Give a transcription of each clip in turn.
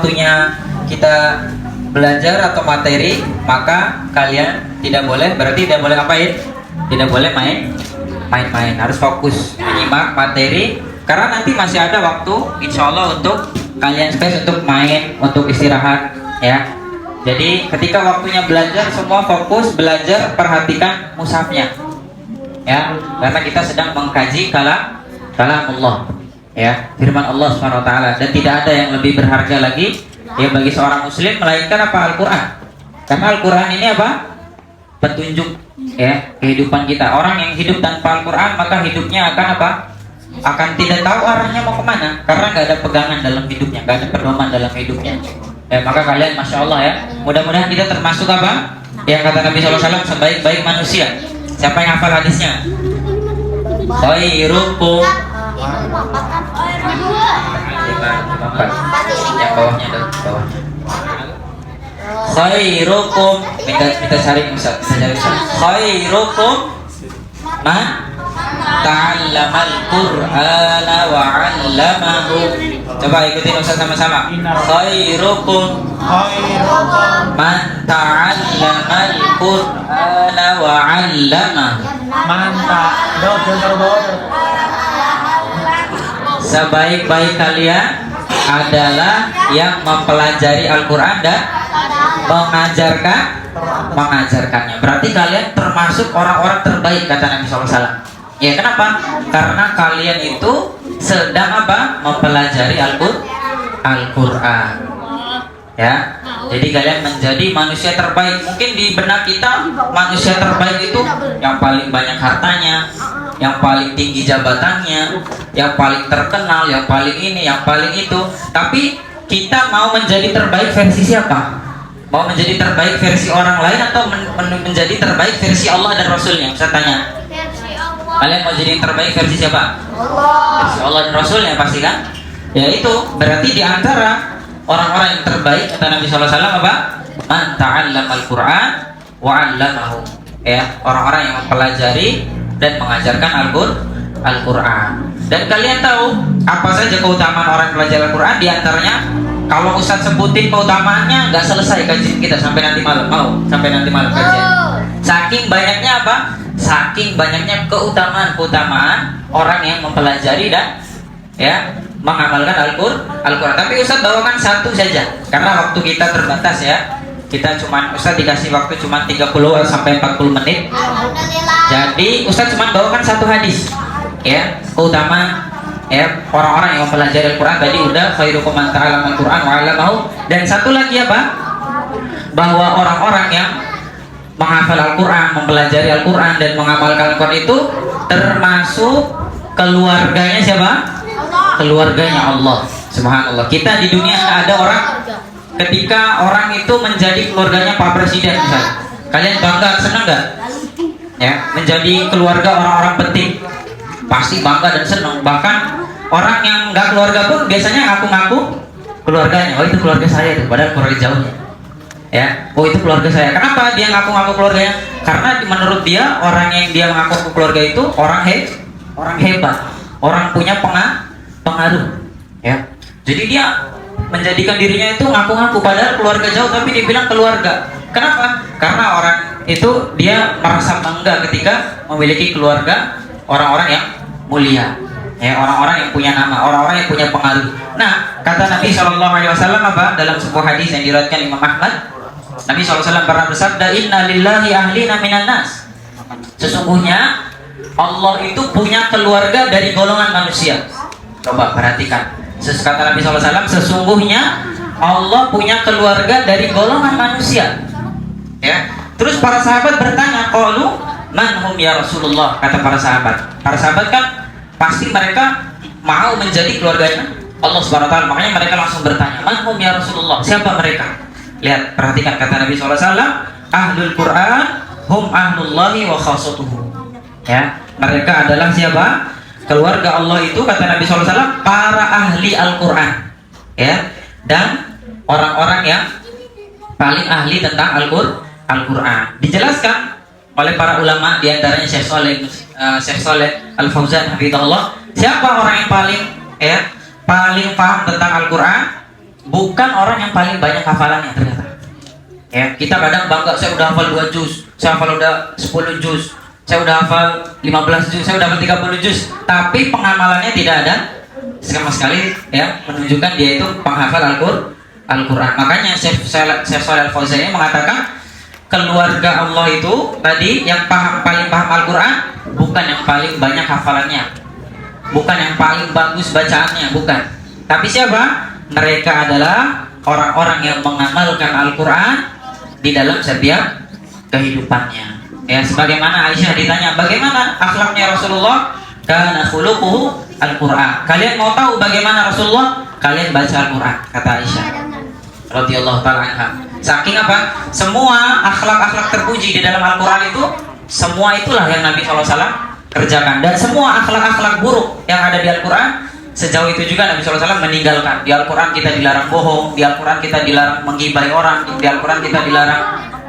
waktunya kita belajar atau materi, maka kalian tidak boleh, berarti tidak boleh ngapain? Tidak boleh main-main, harus fokus menyimak materi, karena nanti masih ada waktu insya Allah untuk kalian space untuk main, untuk istirahat ya. Jadi ketika waktunya belajar, semua fokus belajar, perhatikan mushafnya ya, karena kita sedang mengkaji kalamullah ya, firman Allah SWT. Dan tidak ada yang lebih berharga lagi ya bagi seorang muslim melainkan apa? Al-Quran. Karena Al-Quran ini apa? Petunjuk ya kehidupan kita. Orang yang hidup tanpa Al-Quran maka hidupnya akan apa? Akan tidak tahu arahnya mau kemana, karena nggak ada pegangan dalam hidupnya, nggak ada pedoman dalam hidupnya ya. Maka kalian Masya Allah ya, mudah-mudahan kita termasuk apa? Yang kata Nabi SAW, sebaik-baik manusia. Siapa yang hafal hadisnya? Khairukum, yang bawahnya ada bawahnya. Khairukum, kita cari Ustaz, khairukum man ta'allamal Qur'ana wa 'allamahu. Coba ikutin Ustaz sama-sama. Khairukum man ta'allamal Qur'ana wa 'allamahu. Sebaik-baik kalian adalah yang mempelajari Al-Quran dan mengajarkannya. Berarti kalian termasuk orang-orang terbaik kata Nabi SAW. Ya kenapa? Karena kalian itu sedang apa? Mempelajari Al-Quran. Ya, jadi kalian menjadi manusia terbaik. Mungkin di benak kita manusia terbaik itu yang paling banyak hartanya, yang paling tinggi jabatannya, yang paling terkenal, yang paling ini, yang paling itu. Tapi kita mau menjadi terbaik versi siapa? Mau menjadi terbaik versi orang lain atau menjadi terbaik versi Allah dan Rasulnya? Saya tanya, kalian mau jadi yang terbaik versi siapa? Versi Allah dan Rasulnya pasti kan? Ya itu berarti di antara orang-orang yang terbaik kata Nabi SAW apa? Man ta'allamal Qur'an wa 'allamahu. Ya, orang-orang yang mempelajari dan mengajarkan Al-Quran. Dan kalian tahu apa saja keutamaan orang yang belajar Al-Quran? Di antaranya, kalau Ustaz sebutin keutamaannya nggak selesai kajian kita sampai nanti malam. Mau sampai nanti malam kajian. Saking banyaknya apa? Saking banyaknya keutamaan orang yang mempelajari dan ya mengamalkan Al-Quran. Tapi Ustaz bawakan satu saja karena waktu kita terbatas ya. Ustaz dikasih waktu cuma 30 sampai 40 menit. Jadi Ustaz cuma bawakan satu hadis ya, keutamaan ya orang-orang yang mempelajari Al-Quran. Tadi udah khairukum man ta'allamal Qur'an wa 'allamahu. Dan satu lagi apa? Bahwa orang-orang yang menghafal Al-Quran, mempelajari Al-Quran dan mengamalkan Al-Quran itu termasuk keluarganya siapa? Keluarganya Allah. Subhanallah. Kita di dunia ada orang, ketika orang itu menjadi keluarganya Pak Presiden misalnya, kalian bangga, senang nggak? Ya, menjadi keluarga orang-orang penting, pasti bangga dan senang. Bahkan orang yang nggak keluarga pun biasanya ngaku-ngaku keluarganya. Oh itu keluarga saya, padahal keluarga jauhnya. Ya, oh itu keluarga saya. Kenapa dia ngaku-ngaku keluarganya? Karena menurut dia orang yang dia mengaku keluarga itu orang hebat, orang punya pengaruh. Ya, jadi dia menjadikan dirinya itu ngaku-ngaku padahal keluarga jauh, tapi dibilang keluarga. Kenapa? Karena orang itu dia merasa bangga ketika memiliki keluarga orang-orang yang mulia, ya orang-orang yang punya nama, orang-orang yang punya pengaruh. Nah, kata Nabi SAW apa dalam sebuah hadis yang diriwayatkan Imam Ahmad, Nabi SAW pernah bersabda, Inna lillahi ahlina minan nas. Sesungguhnya Allah itu punya keluarga dari golongan manusia. Coba perhatikan. Kata Nabi SAW, sesungguhnya Allah punya keluarga dari golongan manusia. Ya. Terus para sahabat bertanya, qalu man hum ya Rasulullah? Kata para sahabat. Para sahabat kan pasti mereka mau menjadi keluarganya Allah Subhanahu wa taala. Makanya mereka langsung bertanya, man hum ya Rasulullah? Siapa mereka? Lihat, perhatikan kata Nabi SAW, ahlul Quran hum ahlullahi wa khasatuhu. Ya, mereka adalah siapa? Keluarga Allah itu kata Nabi SAW para ahli Al-Quran, ya, dan orang-orang yang paling ahli tentang Al-Quran. Dijelaskan oleh para ulama, diantaranya Syekh Shalih Al-Fauzan hafizahullah. Siapa orang yang paling paham tentang Al-Quran? bukan orang yang paling banyak hafalannya ternyata. Ya, kita kadang bangga, saya udah hafal 2 juz, saya hafal udah 10 juz, saya udah hafal 15 juz, saya udah hafal 30 juz, tapi pengamalannya tidak ada sama sekali ya menunjukkan dia itu penghafal Al-Quran. Makanya Syekh Shalih Al-Fauzan mengatakan keluarga Allah itu tadi yang paling paham Al-Quran bukan yang paling banyak hafalannya, bukan yang paling bagus bacaannya, bukan. Tapi siapa? Mereka adalah orang-orang yang mengamalkan Al-Quran di dalam setiap kehidupannya. Ya, sebagaimana Aisyah ditanya, bagaimana akhlaknya Rasulullah? Kana khuluquhu Al-Quran. Kalian mau tahu bagaimana Rasulullah? Kalian baca Al-Quran, kata Aisyah radhiyallahu taala anha. Saking apa? Semua akhlak-akhlak terpuji di dalam Al-Quran itu, semua itulah yang Nabi SAW kerjakan. Dan semua akhlak-akhlak buruk yang ada di Al-Quran, sejauh itu juga Nabi SAW meninggalkan. Di Al-Quran kita dilarang bohong, di Al-Quran kita dilarang menggibahi orang, di Al-Quran kita dilarang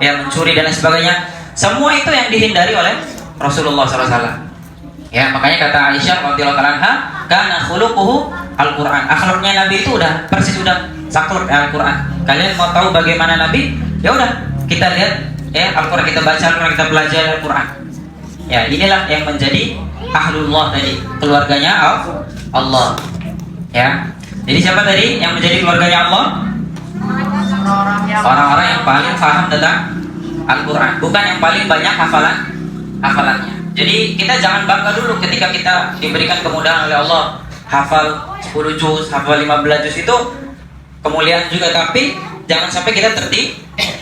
ya mencuri dan lain sebagainya. Semua itu yang dihindari oleh Rasulullah SAW. Ya, makanya kata Aisyah radhiyallahu anha, kana khuluquhu Al-Quran. Akhlaknya Nabi itu udah persis udah saklek Al-Quran. Kalian mau tahu bagaimana Nabi? Ya udah, kita lihat ya Al-Quran, kita baca Al-Quran, kita belajar Al-Quran. Ya, inilah yang menjadi ahlullah tadi, keluarganya Allah. Ya. Jadi siapa tadi yang menjadi keluarganya Allah? Orang-orang yang paling paham tentang Al-Quran, bukan yang paling banyak hafalannya. Jadi kita jangan bangga dulu ketika kita diberikan kemudahan oleh Allah, hafal 10 juz, hafal 15 juz, itu kemuliaan juga, tapi jangan sampai kita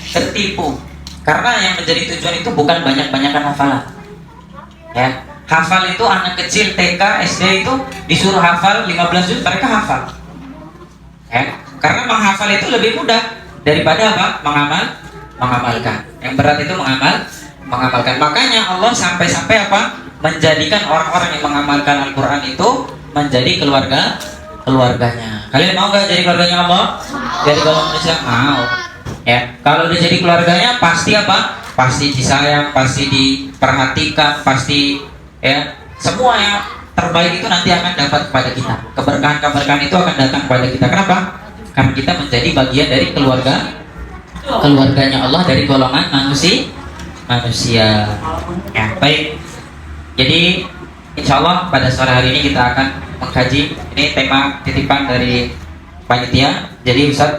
tertipu. Karena yang menjadi tujuan itu bukan banyak-banyakan hafalan. Ya, hafal itu anak kecil TK, SD itu disuruh hafal 15 juz, mereka hafal. Ya, karena menghafal itu lebih mudah daripada apa? Mengamalkan. Yang berat itu mengamalkan. Makanya Allah sampai-sampai apa? Menjadikan orang-orang yang mengamalkan Al-Quran itu menjadi keluarganya. Kalian mau gak jadi keluarganya Allah? Jadi kalau manusia mau. Ya, kalau udah jadi keluarganya pasti apa? Pasti disayang, pasti diperhatikan, pasti ya semua yang terbaik itu nanti akan dapat kepada kita. Keberkahan itu akan datang kepada kita. Kenapa? Karena kita menjadi bagian dari keluarganya Allah, dari golongan manusia. Ya, baik. Jadi insya Allah pada sore hari ini kita akan mengkaji, ini tema titipan dari panitia. Jadi Ustaz,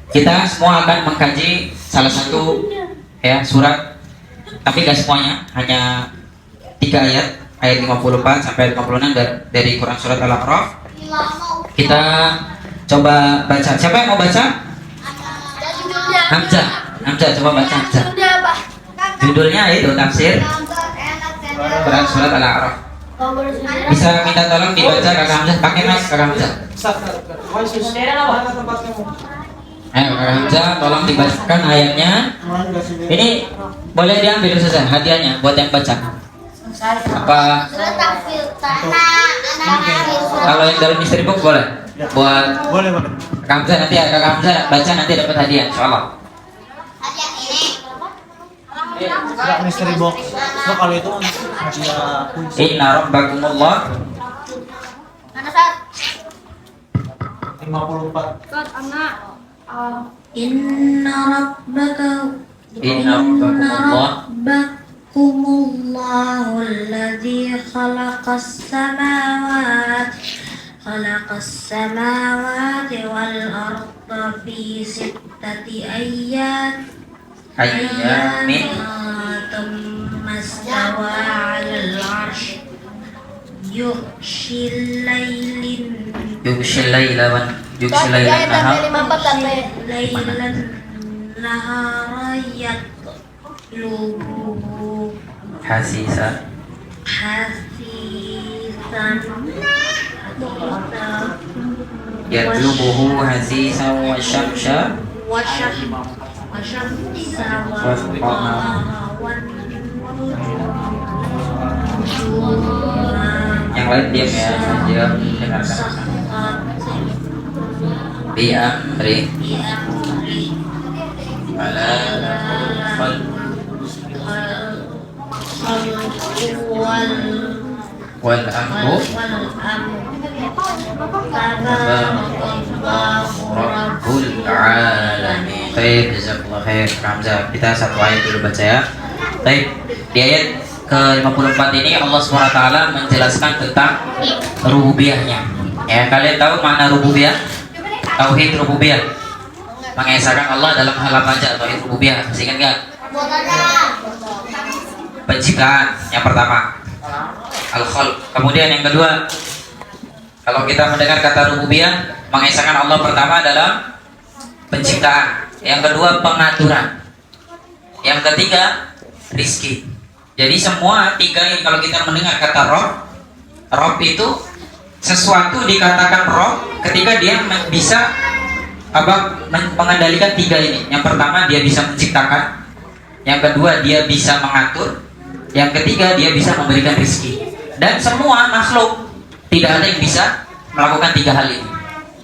kita semua akan mengkaji salah satu ya surat, tapi gak semuanya, hanya 3 ayat 54 sampai 56 dari Quran surat Al-A'raf. Kita coba baca. Siapa yang mau baca? Hamzah coba baca Hamzah. Judulnya itu tafsir Quran surat Al-A'raf. Bisa minta tolong dibaca Kakak Hamzah, pakai mic Kakak Hamzah. Ayo Kakak Hamzah, tolong dibacakan ayatnya. Ini boleh diambil saja hadiahnya buat yang baca. Apa? Kalau yang dalam mystery box boleh. Boleh. Kakak Hamzah nanti Kakak Hamzah baca, nanti dapat hadiah insyaallah. Enggak mystery box. So, kalau itu hadiah kunci. Inna rabbakumullah. Mana Sat? 54. Sat, anak. Inna Rabbakumullah. rabbakumullahu alladzi khalaqas samawati wal arda fi sittati Ayyamin thumma istawa 'alal 'arsy yughshil laylan nahara yatlubuhu hasisan yatlubuhu hasisan wa syamsa yang lain diam ya, dia dengarkan. Bi amri ala wal amru tabarakallahu rabbul Rabbul alamin. Baik, jazakallahu khair. Hamzah, kita satu ayat dulu baca ya. Baik, di ayat ke-54 ini Allah SWT menjelaskan tentang rububiyahnya. Ya, kalian tahu makna rububiyah? Tauhid rububiyah. Mengesahkan Allah dalam hal apa aja, tauhid rububiyah. Masih ingat enggak? Penciptaan yang pertama. Al-khalq. Kemudian yang kedua, kalau kita mendengar kata rububiyah, mengesahkan Allah pertama dalam penciptaan. Yang kedua, pengaturan. Yang ketiga, rizki. Jadi semua tiga ini kalau kita mendengar kata Rob itu sesuatu dikatakan Rob ketika dia bisa mengendalikan tiga ini. Yang pertama dia bisa menciptakan, yang kedua dia bisa mengatur, yang ketiga dia bisa memberikan rizki. Dan semua makhluk tidak ada yang bisa melakukan tiga hal ini.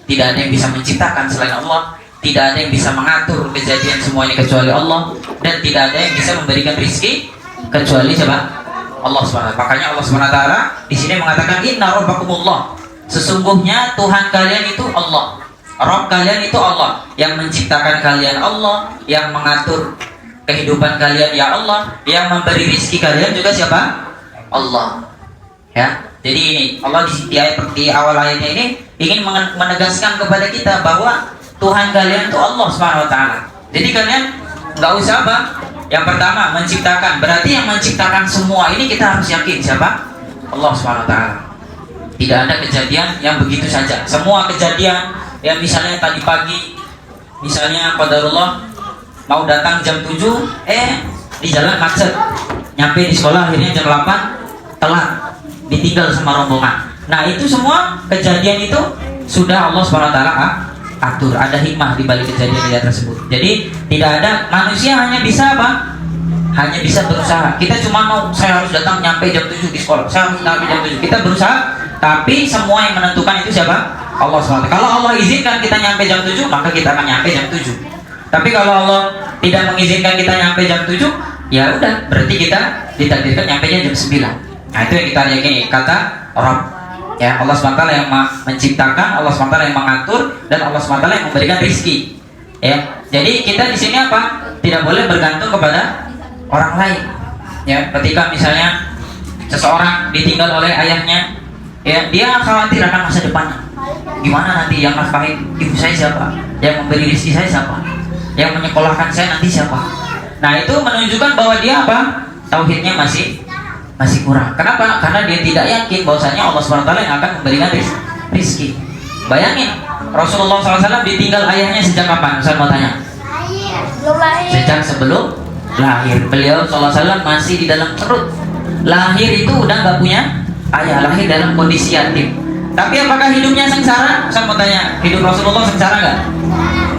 Tidak ada yang bisa menciptakan selain Allah, tidak ada yang bisa mengatur kejadian semua ini kecuali Allah, dan tidak ada yang bisa memberikan rizki kecuali siapa? Allah SWT. Makanya Allah SWT di sini mengatakan inna rabbakumullah. Sesungguhnya Tuhan kalian itu Allah. Rabb kalian itu Allah. Yang menciptakan kalian Allah, yang mengatur kehidupan kalian ya Allah, yang memberi rizki kalian juga siapa? Allah. Ya. Jadi ini Allah di awal ayatnya ini ingin menegaskan kepada kita bahwa Tuhan kalian itu Allah SWT. Jadi kalian nggak usah apa? Yang pertama menciptakan, berarti yang menciptakan semua ini kita harus yakin siapa? Allah SWT. Tidak ada kejadian yang begitu saja. Semua kejadian yang misalnya tadi pagi, misalnya qadarullah mau datang jam 7, di jalan macet, nyampe di sekolah akhirnya jam 8 telat, ditinggal sama rombongan. Nah itu semua kejadian itu sudah Allah SWT atur, ada hikmah di balik kejadian tersebut. Jadi tidak ada manusia hanya bisa apa? Hanya bisa berusaha. Kita cuma mau saya harus datang nyampe jam 7 di sekolah, saya harus nyampe jam 7. Kita berusaha, tapi semua yang menentukan itu siapa? Allah SWT. Kalau Allah izinkan kita nyampe jam 7, maka kita akan nyampe jam 7. Tapi kalau Allah tidak mengizinkan kita nyampe jam 7, ya udah, berarti kita ditakdirkan nyampe jam 9. Nah itu yang kita yakini, kata Rabb. Ya, Allah SWT yang menciptakan, Allah SWT yang mengatur, dan Allah SWT yang memberikan rizki. Ya, jadi kita di sini apa? Tidak boleh bergantung kepada orang lain. Ya, ketika misalnya seseorang ditinggal oleh ayahnya, ya dia khawatir akan masa depannya. Gimana nanti yang nafkahin ibu saya siapa? Yang memberi rizki saya siapa? Yang menyekolahkan saya nanti siapa? Nah itu menunjukkan bahwa dia apa? Tauhidnya masih kurang. Kenapa? Karena dia tidak yakin bahwasanya Allah SWT yang akan memberikan rizki. Bayangin, Rasulullah SAW ditinggal ayahnya sejak kapan? Saya mau tanya. Belum lahir. Sejak sebelum lahir. Beliau SAW masih di dalam perut. Lahir itu udah nggak punya ayah, lahir dalam kondisi yatim. Tapi apakah hidupnya sengsara? Saya mau tanya, hidup Rasulullah sengsara nggak?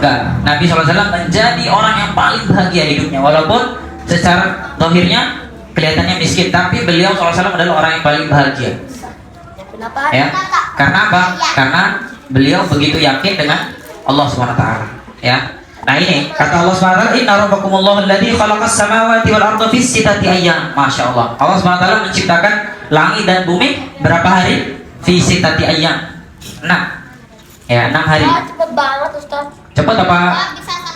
Enggak. Nabi SAW menjadi orang yang paling bahagia hidupnya, walaupun secara zahirnya kelihatannya miskin, tapi beliau SAW adalah orang yang paling bahagia. Kenapa? Ya, karena apa? Karena beliau begitu yakin dengan Allah SWT. Ya. Nah ini kata Allah SWT, Inna rabbakumullahu alladzi khalaqas samawati wal arda fi sittati ayyam. Masya Allah. Allah SWT menciptakan langit dan bumi berapa hari? Fi sittati ayyam. 6. Ya, 6 hari. Cepet banget Ustaz. Cepat apa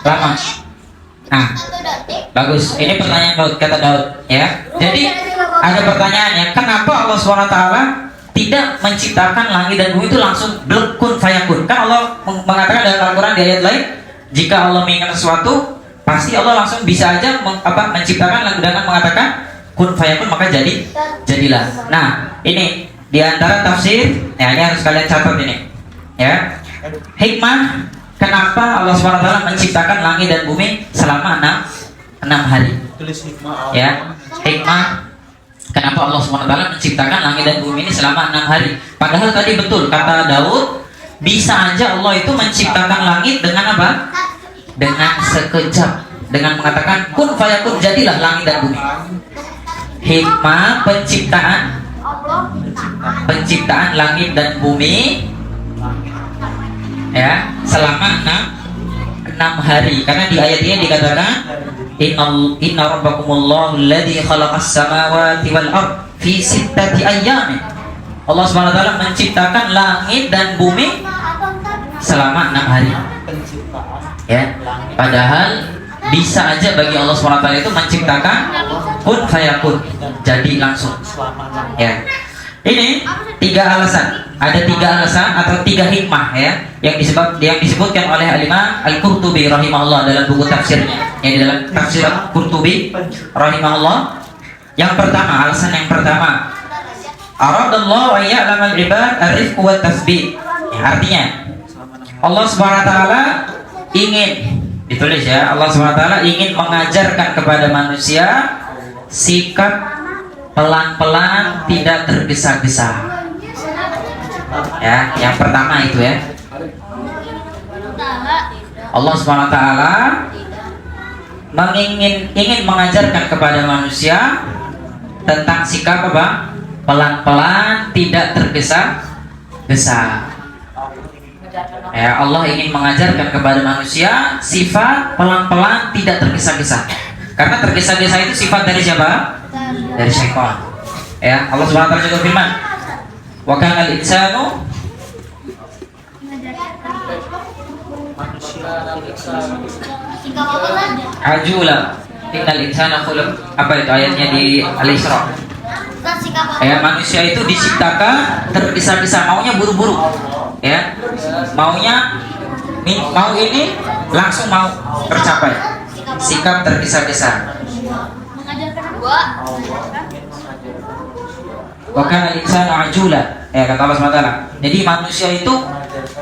lama? Nah, bagus. Ini pertanyaan Daud, kata Daud, ya. Jadi ada pertanyaannya, kenapa Allah SWT tidak menciptakan langit dan bumi itu langsung blekun fayakun? Kan Allah mengatakan dalam Al-Quran di ayat lain, jika Allah menginginkan sesuatu, pasti Allah langsung bisa aja menciptakan dengan mengatakan kun fayakun, maka jadilah. Nah, ini di antara tafsir, ya ini harus kalian catat ini, ya. Hikmah kenapa Allah SWT menciptakan langit dan bumi selama 6 hari? Tulis hikmah. Ya, hikmah kenapa Allah SWT menciptakan langit dan bumi ini selama 6 hari? Padahal tadi betul kata Daud, bisa aja Allah itu menciptakan langit dengan apa? Dengan sekejap, dengan mengatakan kun fayakun, jadilah langit dan bumi. Hikmah penciptaan langit dan bumi, ya, selama 6 hari. Karena di ayat ini dikatakan Inna rabbakumullahu alladzi khalaqas samawati wal ard fi sittati ayyamin. Allah Subhanahu wa taala menciptakan langit dan bumi selama 6 hari. Penciptaan Ya. langit Padahal bisa aja bagi Allah Subhanahu wa taala itu menciptakan kun fayakun, jadi langsung. selama 6 Ya. Ini 3 alasan. Ada 3 alasan atau 3 hikmah ya yang disebutkan oleh Al-Imam Al-Qurtubi rahimahullah dalam buku tafsirnya. Yang di dalam tafsir Qurtubi rahimahullah. Yang pertama, alasan yang pertama, aradallahu an ya'lamal ibad ar-rifq wa tasbih. Ya, artinya Allah Subhanahu wa taala ingin, ditulis ya, Allah Subhanahu wa taala ingin mengajarkan kepada manusia sikap pelan-pelan, tidak tergesa-gesa. Ya, yang pertama itu ya. Allah Subhanahu wa taala ingin mengajarkan kepada manusia tentang sikap apa? Pelan-pelan, tidak tergesa-gesa. Ya, Allah ingin mengajarkan kepada manusia sifat pelan-pelan, tidak tergesa-gesa. Karena tergesa-gesa itu sifat dari siapa? Dari syaitan. Ya, Allah Subhanahu wa taala juga firman, "Wa kana al-insanu ajula." Innal insana khuliq, apa itu ayatnya di Al-Isra? Ya, manusia itu diciptakan tergesa-gesa, maunya buru-buru. Ya. Mau ini langsung mau tercapai. Sikap tergesa-gesa. Wa kana al-insanu ajula. Ya, kata Allah SWT. Jadi manusia itu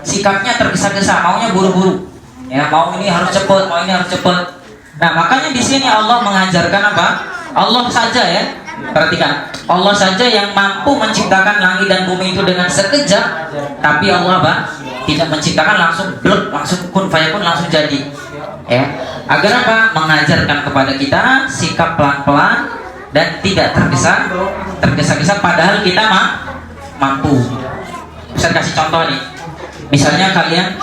sikapnya tergesa-gesa, maunya buru-buru. Ya, mau ini harus cepat, mau ini harus cepat. Nah, makanya di sini Allah mengajarkan apa? Allah saja ya. Perhatikan, Allah saja yang mampu menciptakan langit dan bumi itu dengan sekejap, tapi Allah apa? Tidak menciptakan langsung blok, langsung kun fayakun, langsung jadi. Ya, agar apa? Mengajarkan kepada kita sikap pelan-pelan dan tidak tergesa-gesa, padahal kita mampu. Saya kasih contoh nih. Misalnya kalian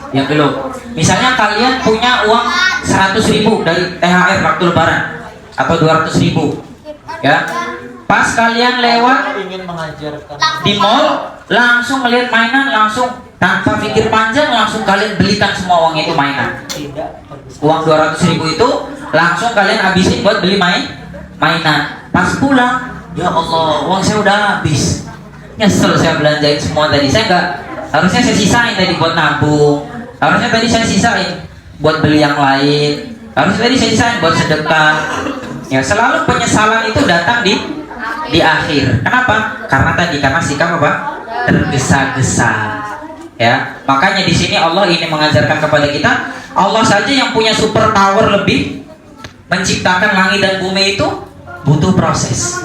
yang belum. Misalnya kalian punya uang 100.000 dari THR waktu lebaran atau 200.000. Ya. Pas kalian lewat ingin mengajarkan di mall, langsung melihat mainan, langsung tanpa pikir panjang langsung kalian belikan semua uang itu mainan. tidak tergesa. Uang 200.000 itu langsung kalian habisin buat beli mainan. Pas pulang, ya Allah, uang saya udah habis. Nyesel saya belanjain semua tadi. Harusnya saya sisain tadi buat nabung. Harusnya tadi saya sisain buat beli yang lain. Harusnya tadi saya sisain buat sedekah. Ya, selalu penyesalan itu datang di akhir. Kenapa? Karena sikap apa? Tergesa-gesa. Ya, makanya di sini Allah ini mengajarkan kepada kita, Allah saja yang punya super power lebih menciptakan langit dan bumi itu butuh proses.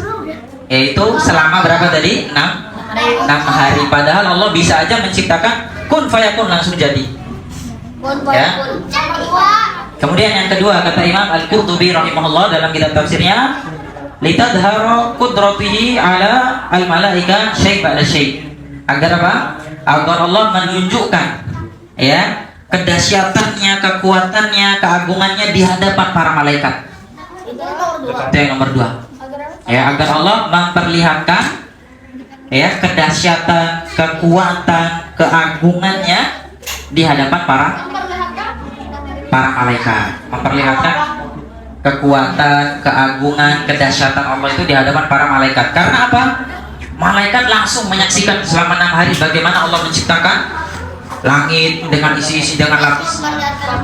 Yaitu selama berapa tadi? 6 hari. Padahal Allah bisa aja menciptakan kun fayakun langsung jadi. Ya. Kemudian yang kedua, kata Imam Al-Qurtubi rahimahullah dalam kitab tafsirnya, litadhara qudratihi ala al-malaika syai' ba'da syai'. Agar apa? Agar Allah menunjukkan ya kedahsyatannya, kekuatannya, keagungannya di hadapan para malaikat. Itu yang nomor 2. Ya, agar Allah memperlihatkan ya kedahsyatan, kekuatan, keagungannya di hadapan para malaikat, memperlihatkan kekuatan, keagungan, kedahsyatan Allah itu di hadapan para malaikat. Karena apa? Malaikat langsung menyaksikan selama 6 hari bagaimana Allah menciptakan langit dengan isi-isi, dengan lapis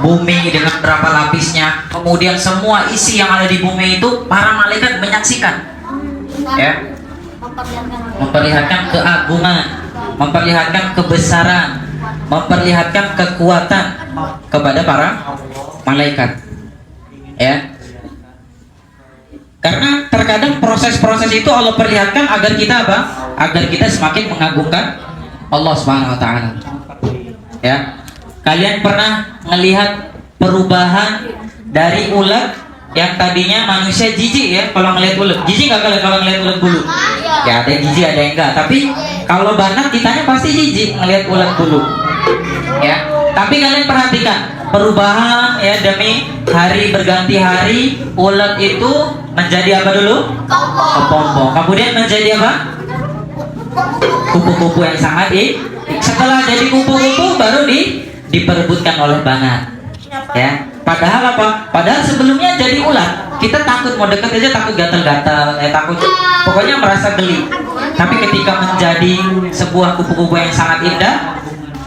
bumi dengan berapa lapisnya, kemudian semua isi yang ada di bumi itu para malaikat menyaksikan. Ya, memperlihatkan keagungan, memperlihatkan kebesaran, memperlihatkan kekuatan kepada para malaikat. Ya. Karena terkadang proses-proses itu Allah perlihatkan agar kita apa? Agar kita semakin mengagungkan Allah Subhanahu wa taala. Ya. Kalian pernah melihat perubahan dari ulat yang tadinya manusia jijik ya kalau ngelihat ulat? Jijik enggak kalian kalau ngelihat ulat bulu? Ya, ada yang jijik, ada yang enggak. Tapi kalau Banat ditanya pasti jijik ngelihat ulat bulu. Ya. Tapi kalian perhatikan perubahan ya demi hari berganti hari, ulat itu menjadi apa dulu? Kepompong. Kemudian menjadi apa? kupu-kupu yang sangat setelah jadi kupu-kupu baru diperebutkan oleh banat. Ya, padahal apa? Padahal sebelumnya jadi ulat. Kita takut mau deket aja takut gatal-gatal, takut pokoknya merasa geli. Tapi ketika menjadi sebuah kupu-kupu yang sangat indah,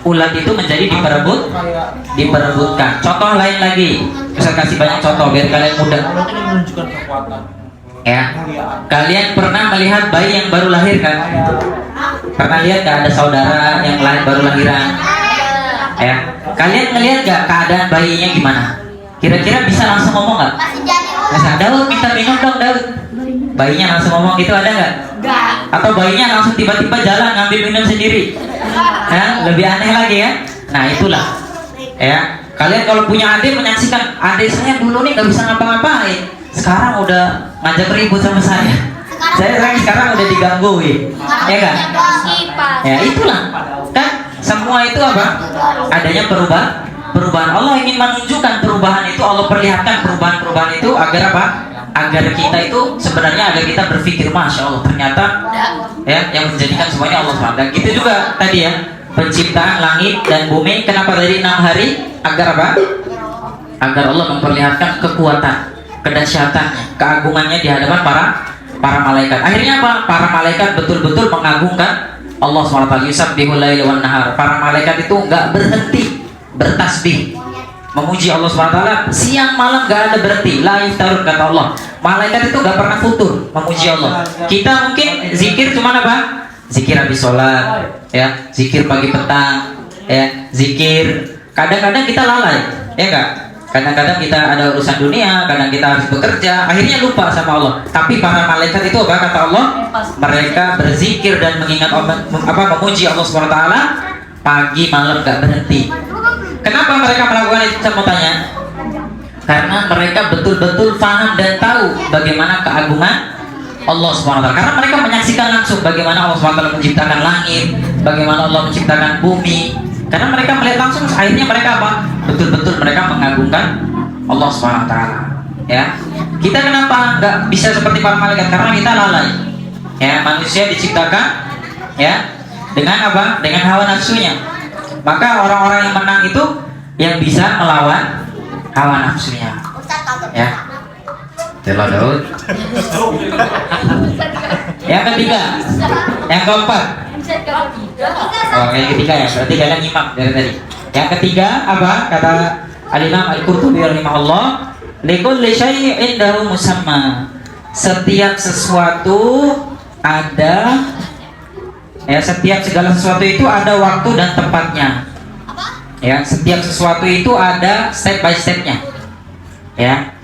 ulat itu menjadi diperebutkan. Contoh lain lagi, bisa kasih banyak contoh biar kalian mudah. Ulat ini menunjukkan kekuatan. Ya, kalian pernah melihat bayi yang baru lahir kan? Pernah lihat gak ada saudara yang baru lahiran? Ya, kalian ngelihat gak keadaan bayinya gimana? Kira-kira bisa langsung ngomong gak? Misal, Daud minta minum dong Daud. Bayinya langsung ngomong gitu ada nggak? Atau bayinya langsung tiba-tiba jalan ngambil minum sendiri? Ya, lebih aneh lagi ya. Nah itulah. Ya, kalian kalau punya adik menyaksikan adik saya dulu nih nggak bisa ngapa-ngapain. Sekarang udah ngajak ribut sama saya. Saya sekarang udah digangguin. Ya kan? Ya itulah. Kan semua itu apa? Adanya perubahan. Allah ingin menunjukkan perubahan itu, Allah perlihatkan perubahan itu agar apa? Agar kita itu sebenarnya agar kita berpikir masya Allah ternyata ya yang menjadikan semuanya Allah SWT. Gitu juga tadi ya penciptaan langit dan bumi. Kenapa tadi 6 hari? Agar apa? Agar Allah memperlihatkan kekuatan, kedahsyatannya, keagungannya di hadapan para malaikat. Akhirnya apa? Para malaikat betul-betul mengagungkan Allah SWT. Yusabbihul laila wan nahar. Para malaikat itu nggak berhenti bertasbih memuji Allah SWT siang malam, gak ada berhenti. La yuftarun kata Allah. Malaikat itu gak pernah futur memuji Allah. Kita mungkin zikir cuma apa? Zikir habis sholat, ya, zikir pagi petang, ya, zikir. Kadang-kadang kita lalai, ya enggak? Kadang-kadang kita ada urusan dunia, kadang kita harus bekerja, akhirnya lupa sama Allah. Tapi para malaikat itu apa kata Allah? Mereka berzikir dan mengingat memuji Allah SWT pagi malam gak berhenti. Kenapa mereka melakukan itu? Saya mau tanya. Karena mereka betul-betul paham dan tahu bagaimana keagungan Allah SWT. Karena mereka menyaksikan langsung bagaimana Allah SWT menciptakan langit, bagaimana Allah menciptakan bumi. Karena mereka melihat langsung, akhirnya mereka apa? Betul-betul mereka mengagungkan Allah SWT. Ya, kita kenapa nggak bisa seperti para malaikat? Karena kita lalai. Ya, manusia diciptakan ya dengan apa? Dengan hawa nafsunya. Maka orang-orang yang menang itu yang bisa melawan hawa nafsunya. Ya. Telah Daud. Yang ketiga, yang keempat. Oh, yang ketiga ya. Berarti kalian nyimak dari tadi. Yang ketiga apa? Kata Al-Imam Al-Qurtubi rahimahullah, likulli syai'in indahu musamma. Setiap sesuatu ada ya, setiap segala sesuatu itu ada waktu dan tempatnya. Ya, setiap sesuatu itu ada step by stepnya. Ya,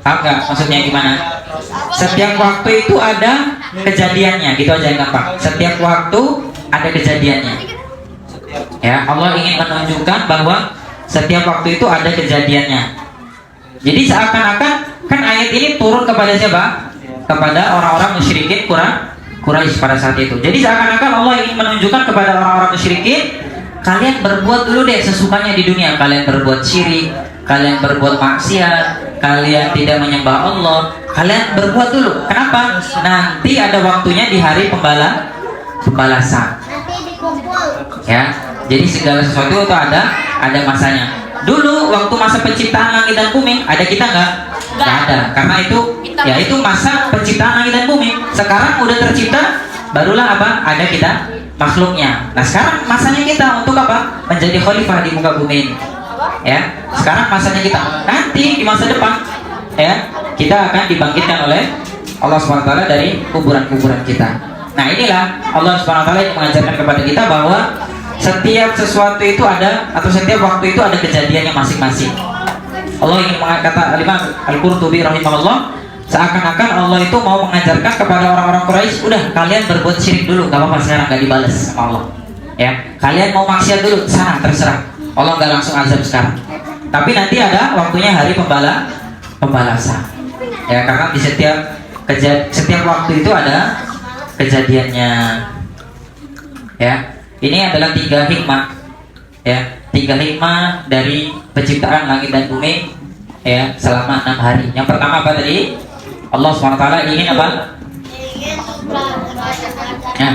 paham nggak maksudnya gimana? Setiap waktu itu ada kejadiannya, gitu aja yang gampang. Setiap waktu ada kejadiannya. Ya, Allah ingin menunjukkan bahwa setiap waktu itu ada kejadiannya. Jadi seakan-akan kan ayat ini turun kepada siapa? Kepada orang-orang musyrikin Quraisy pada saat itu. Jadi seakan-akan Allah ingin menunjukkan kepada orang-orang musyrikin, kalian berbuat dulu deh sesukanya di dunia. Kalian berbuat syirik, kalian berbuat maksiat, kalian tidak menyembah Allah, kalian berbuat dulu. Kenapa? Nanti ada waktunya di hari pembalasan. Ya, jadi segala sesuatu itu ada masanya. Dulu waktu masa penciptaan langit dan bumi ada kita nggak ada, karena itu ya itu masa penciptaan langit dan bumi. Sekarang udah tercipta, barulah apa? Ada kita makhluknya. Nah sekarang masanya kita untuk apa? Menjadi khalifah di muka bumi ini. Ya, sekarang masanya kita. Nanti di masa depan, ya kita akan dibangkitkan oleh Allah SWT dari kuburan-kuburan kita. Nah inilah Allah SWT yang mengajarkan kepada kita bahwa setiap sesuatu itu ada, atau setiap waktu itu ada kejadiannya masing-masing. Allah ingin mengatakan, Al-Qurtubi rahimahullah, seakan-akan Allah itu mau mengajarkan kepada orang-orang Quraisy, udah kalian berbuat syirik dulu, gak apa-apa, sekarang gak dibalas sama Allah. Ya, kalian mau maksiat dulu, sana terserah. Allah gak langsung azab sekarang. Tapi nanti ada waktunya hari pembalasan. Ya, karena di setiap waktu itu ada kejadiannya. Ya. Ini adalah 3 hikmah, ya, 3 hikmah dari penciptaan langit dan bumi, ya, selama 6 hari. Yang pertama apa tadi? Allah SWT ingin apa? Ya,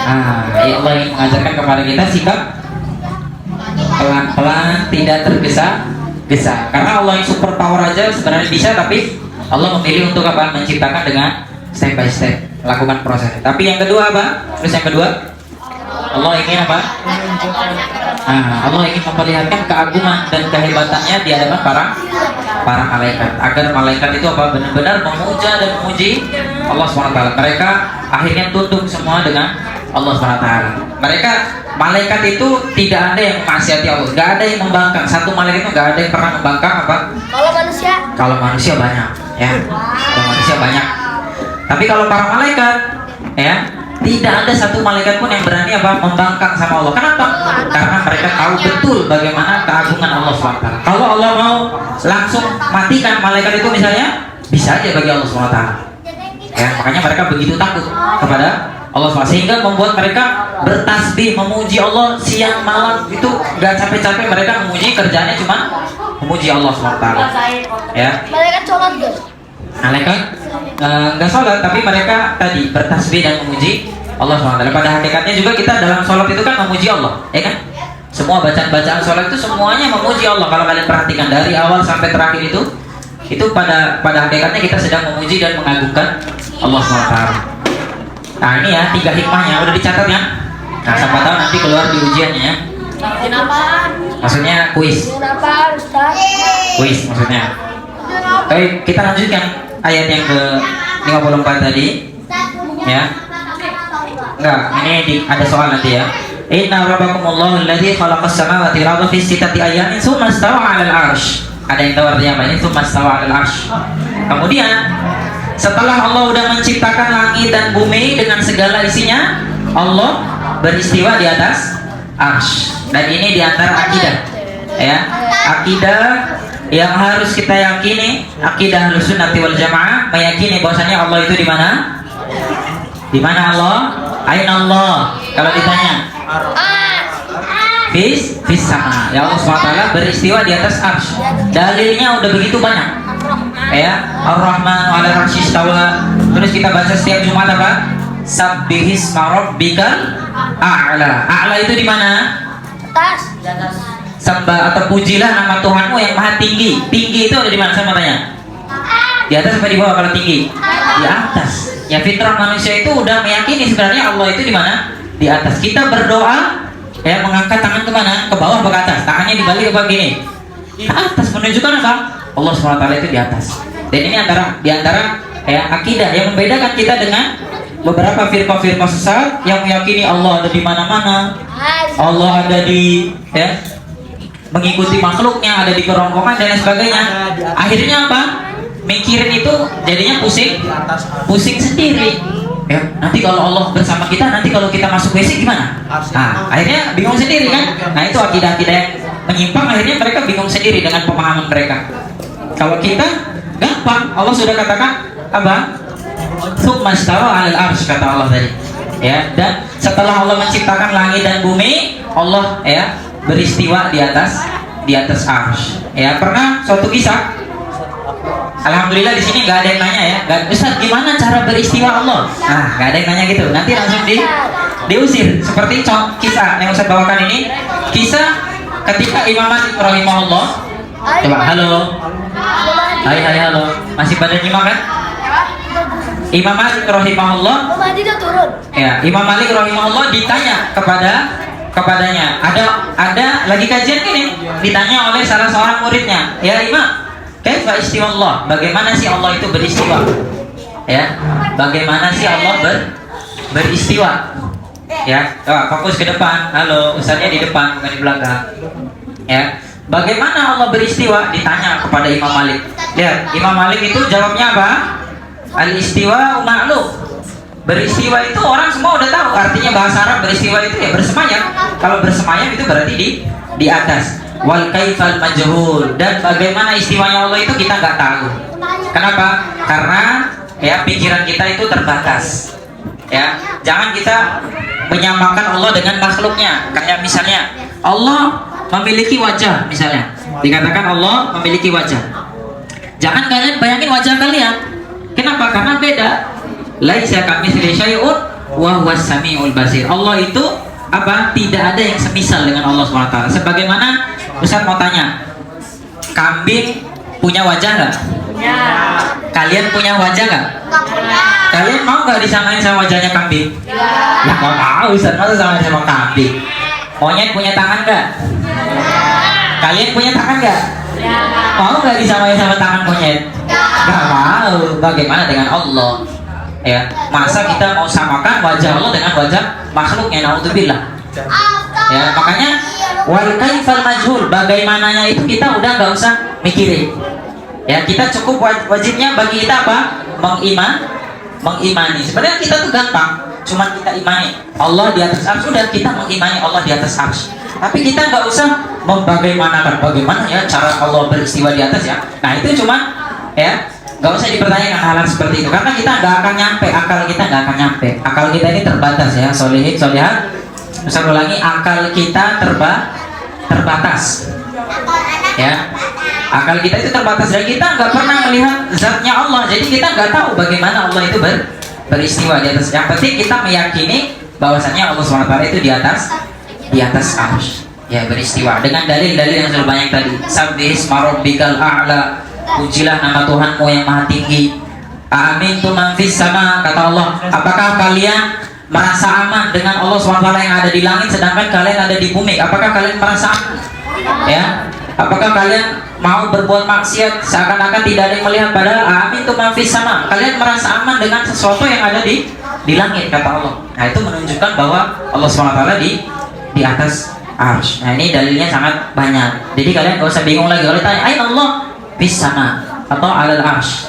Allah ingin mengajarkan kepada kita sikap pelan-pelan, tidak tergesa-gesa. Karena Allah yang super power aja sebenarnya bisa, tapi Allah memilih untuk apa? Menciptakan dengan step by step, melakukan prosesnya. Tapi yang kedua apa? Terus yang kedua, Allah ingin apa? Allah ingin memperlihatkan keagungan dan kehebatannya di hadapan para malaikat, agar malaikat itu apa? Benar-benar memuja dan memuji Allah SWT. Mereka akhirnya tunduk semua dengan Allah SWT. Mereka malaikat itu tidak ada yang maksiati Allah, nggak ada yang membangkang. Satu malaikat itu nggak ada yang pernah membangkang apa? Kalau manusia? Kalau manusia banyak, ya. Kalau manusia banyak. Tapi kalau para malaikat, ya, tidak ada satu malaikat pun yang berani apa? Membangkang sama Allah. Kenapa? Karena mereka tahu betul bagaimana keagungan Allah SWT. Kalau Allah mau langsung matikan malaikat itu misalnya, bisa aja bagi Allah SWT. Ya, makanya mereka begitu takut kepada Allah SWT, sehingga membuat mereka bertasbih, memuji Allah siang malam, itu gak capek-capek mereka memuji, kerjanya cuma memuji Allah SWT. Ya. Malaikat sholat gak? Malaikat nggak sholat, tapi mereka tadi bertasbih dan memuji Allah SWT. Pada hakikatnya juga kita dalam sholat itu kan memuji Allah, ya kan? Semua bacaan sholat itu semuanya memuji Allah. Kalau kalian perhatikan dari awal sampai terakhir itu pada hakikatnya kita sedang memuji dan mengagungkan Allah SWT. Nah ini ya 3 hikmahnya udah dicatat ya. Nah siapa tahu nanti keluar di ujiannya ya. Kenapa? Maksudnya kuis. Kenapa Ustaz? Kuis maksudnya. Baik, kita lanjutkan ayat yang ke 54 tadi. Ya. Enggak, ini ada soal nanti ya. Inna rabbakumullahu alladzi khalaqas samawati wal arda fi sittati ayamin tsumma istawa 'alal 'arsy. Ada yang tahu artinya apa ini? Tsumma istawa 'alal 'arsy. Kemudian setelah Allah udah menciptakan langit dan bumi dengan segala isinya, Allah beristiwa di atas arsy. Dan ini diantara akidah, ya, akidah yang harus kita yakini, akidah Ahlussunnati wal Jamaah, meyakini bahwasanya Allah itu di mana? Di mana Allah? Aina Allah? Kalau ditanya, fis sama. Ya Allah SWT beristiwa di atas arsy. Dalilnya udah begitu banyak. Ya, Ar-Rahman 'alal 'arsy istawa. Terus kita baca setiap Jumat apa? Sabbihisma rabbikal a'la. A'la itu di mana? Atas. Sembah atau pujilah nama Tuhanmu yang maha tinggi. Tinggi itu ada di mana? Saya mau tanya. Di atas apa di bawah kalau tinggi? Di atas. Ya fitrah manusia itu udah meyakini sebenarnya Allah itu di mana? Di atas. Kita berdoa, ya mengangkat tangan ke mana? Ke bawah atau ke atas? Tangannya dibalik apa gini? Ke atas, menunjukkan apa? Allah SWT itu di atas. Dan ini di antara ya akidah yang membedakan kita dengan beberapa firqah-firqah sesat yang meyakini Allah ada di mana-mana. Allah ada di ya mengikuti makhluknya, ada di kerongkongan dan lain sebagainya. Akhirnya apa? Mikirin itu jadinya pusing sendiri. Ya, nanti kalau Allah bersama kita, nanti kalau kita masuk WC gimana? Nah, akhirnya bingung sendiri kan? Nah, itu akidah-akidah yang menyimpang, akhirnya mereka bingung sendiri dengan pemahaman mereka. Kalau kita gampang, Allah sudah katakan apa? Tsumma istawa 'alal 'arsy, kata Allah tadi. Ya, dan setelah Allah menciptakan langit dan bumi, Allah ya beristiwa di atas arsy. Ya, pernah suatu kisah. Alhamdulillah di sini nggak ada yang nanya ya. Ustaz, gimana cara beristiwa Allah? Nah, nggak ada yang nanya gitu. Nanti langsung diusir. Seperti kisah yang Ustaz bawakan ini, kisah ketika Imam Malik rahimahullah. Coba halo. Hai halo. Masih pada nyimak kan? Imam Malik rahimahullah. Ya, Imam Malik rahimahullah ditanya kepadanya. Ada lagi kajian gini, ditanya oleh salah seorang muridnya. Ya Imam, kaifa istiwa Allah? Bagaimana sih Allah itu beristiwa? Ya, bagaimana sih Allah beristiwa? Ya, fokus ke depan. Halo, ustaznya di depan bukan di belakang. Ya, bagaimana Allah beristiwa? Ditanya kepada Imam Malik. Lihat, Imam Malik itu jawabnya apa? Al-istiwa ma'lum. Beristiwa itu orang semua udah tahu. Artinya bahasa Arab beristiwa itu ya bersemayam. Kalau bersemayam itu berarti di atas. Wal kaifal majhul. Dan bagaimana istiwanya Allah itu kita nggak tahu. Kenapa? Karena ya pikiran kita itu terbatas. Ya, jangan kita menyamakan Allah dengan makhluknya. Kayak misalnya Allah memiliki wajah, misalnya dikatakan Allah memiliki wajah. Jangan kalian bayangin wajah kalian. Kenapa? Karena beda. Laisa kamitslihi syai'un wa huwas samiul basir. Allah itu apa? Tidak ada yang semisal dengan Allah SWT. Sebagaimana Ustaz mau tanya, kambing punya wajah nggak? Ya. Kalian punya wajah nggak? Kalian mau nggak disamain sama wajahnya kambing? Ya nggak mau, Ustaz, masa samain sama kambing? Monyet punya tangan nggak? Kalian punya tangan nggak? Mau nggak disamain sama tangan monyet? Nggak mau. Bagaimana dengan Allah? Ya, masa kita mau samakan wajah Allah dengan wajah makhluknya? Naudzubillah. Ya, makanya wal kaifal majhul, bagaimananya itu kita udah nggak usah mikirin. Ya, kita cukup wajibnya bagi kita apa? Mengimani. Sebenarnya kita tuh gampang, cuman kita imani Allah di atas arsy, sudah kita mengimani Allah di atas arsy. Tapi kita nggak usah membagaimanakan bagaimana ya cara Allah beristiwa di atas ya. Nah itu cuman ya nggak usah dipertanyakan hal seperti itu, karena kita nggak akan nyampe, akal kita nggak akan nyampe. Akal kita ini terbatas ya, solihin solihat. Saya ulangi, akal kita terbatas. Ya, akal kita itu terbatas dan kita nggak pernah melihat zatnya Allah, jadi kita nggak tahu bagaimana Allah itu beristiwa di atas. Yang penting kita meyakini bahwasannya Allah SWT itu di atas arsy, ya, beristiwa dengan dalil-dalil yang sudah banyak tadi. Sabbihisma rabbikal a'la, pujilah nama Tuhanmu yang maha tinggi. Amintu man fis sama, kata Allah, apakah kalian merasa aman dengan Allah SWT yang ada di langit sedangkan kalian ada di bumi? Apakah kalian merasa aman? Ya, apakah kalian mau berbuat maksiat seakan-akan tidak ada yang melihat, padahal amintu man fis sama, kalian merasa aman dengan sesuatu yang ada di langit, kata Allah. Nah itu menunjukkan bahwa Allah SWT di atas arsy. Nah ini dalilnya sangat banyak. Jadi kalian gak usah bingung lagi kalau tanya aina Allah fis sama atau alal arsy.